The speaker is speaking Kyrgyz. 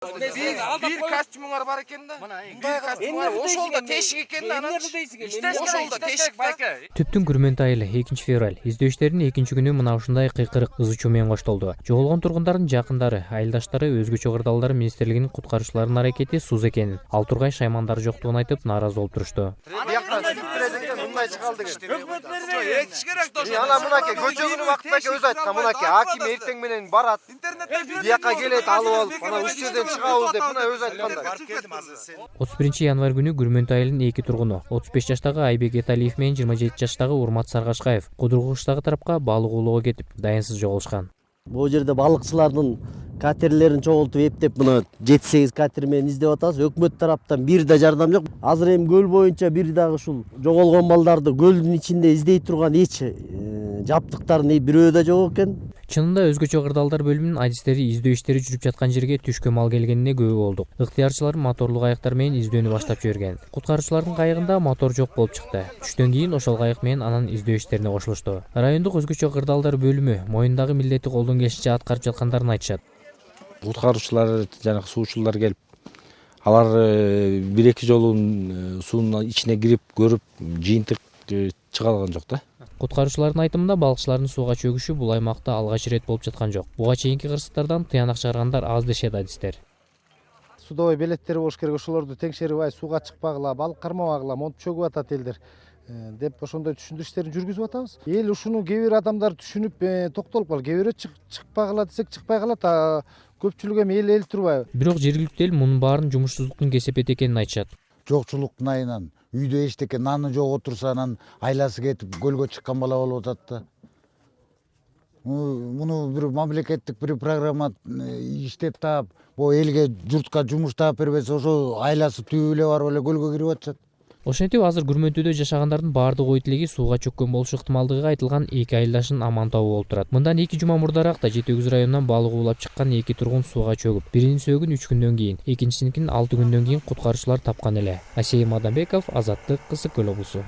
Bir kostümüңөр бар экен да. Bir kostümüңөр ошол да тешик экен да. Ошол да тешик байка. Түптүн күрмөнтү айылы 2 февраль издөөчтөрдүн экинчи күнү мына ушундай кыйкырык ызы чуу менен коштолду. Жоголгон тургундардын жакындары, айылдаштары өзгөчө кырдаалдар министрлигинин куткаруучуларынын аракети суз экенин, ал тургай шаймандары жоктугун айтып нааразы болуп турушту. Ана мынакей көчөгүнүн вакытында өзү айткан мынакей аким эртең менен барат. Бияка келет алып алып, ана үч жерден чыгабыз деп мына өзү айтканда. 31 январь күнү Күрмөнтү айылынын 2 тургуну 35 жаштагы Айбек Эталиев менен 27 жаштагы Урмат Саргашкаев Кудургу кыштагы тарапка балык уулоого кетип, дайынсыз жоголушкан. Бул жерде балыкчылардын катерлерин чогултуп эптеп мына 7-8 катер менен издеп атабыз. Өкмөт тараптан бир да жардам жок. Азыр эми көл боюнча бир дагы ушул жоголгон балдарды көлдүн ичинде издей турган эч жабдыктардын бирөө да жок экен. Чынында өзгөчө кырдаалдар бөлүмүнүн адистери издөө иштери жүрүп жаткан жерге түшкө мал келгенине күбө болдук. Ыктыярчылар моторлуу кайыктар менен издөөнү баштап жиберген. Куткаруучулардын кайыгында мотор жок болуп чыкты. Түштөн кийин ошол кайык менен анан издөө иштерине кошулушту. Райондук өзгөчө кырдаалдар бөлүмү моюндагы милдети колдон келишинче аткарып жаткандарын айтышат. Куткаруучулар жана суучулар келип, алар 1-2 жолу суунун ичине кирип көрүп, жыйынтык чыга алган жок да. Куткаруучулардын айтымында балыкчылардын сууга чөгүшү бул аймакта алгач ирет болуп жаткан жок. Буга чейинки кырсыктардан тыянак чыгаргандар аз дешет адистер. Судовой билеттери болуш керек, ошолорду теңшерип ай сууга чыкпагыла, балык кармабагыла, монтуп чөгүп атат элдер деп ошондой түшүндүрүү иштерин жүргүзүп атабыз. Эл ушуну кээ бир адамдар түшүнүп токтолуп калды. Кээ бирөө чыкпагыла десек чыкпай калат, көпчүлүк эми эл турбайбы. Бирок жергиликтүү эл мунун баарын жумушсуздуктун кесепети экенин айтышат. Жокчулуктун айынан үйдө эчтеке наны жок отурса анан айласы кетип көлгө чыккан бала болуп атат да. Муну бир мамлекеттик бир программа иштеп таап, бу элге журтка жумуш таап бербесе ошо айласы түбү эле барып эле көлгө кирип атышат. Ошентип азыр Күрмөнтүдө жашагандардын баардык ой тилеги сууга чөккөн болуш ыктымалдыгы айтылган 2 айылдашын аман табуу болуп турат. Мындан 2 жума мурдараак да Жети Өгүз районунан балык уулап чыккан 2 тургун сууга чөгүп, биринин сөөгүн 3 күндөн кийин, экинчисинин 6 күндөн кийин куткаруучулар тапкан эле. Асей Мадамбеков, Азаттык, Кысык Көл облусу.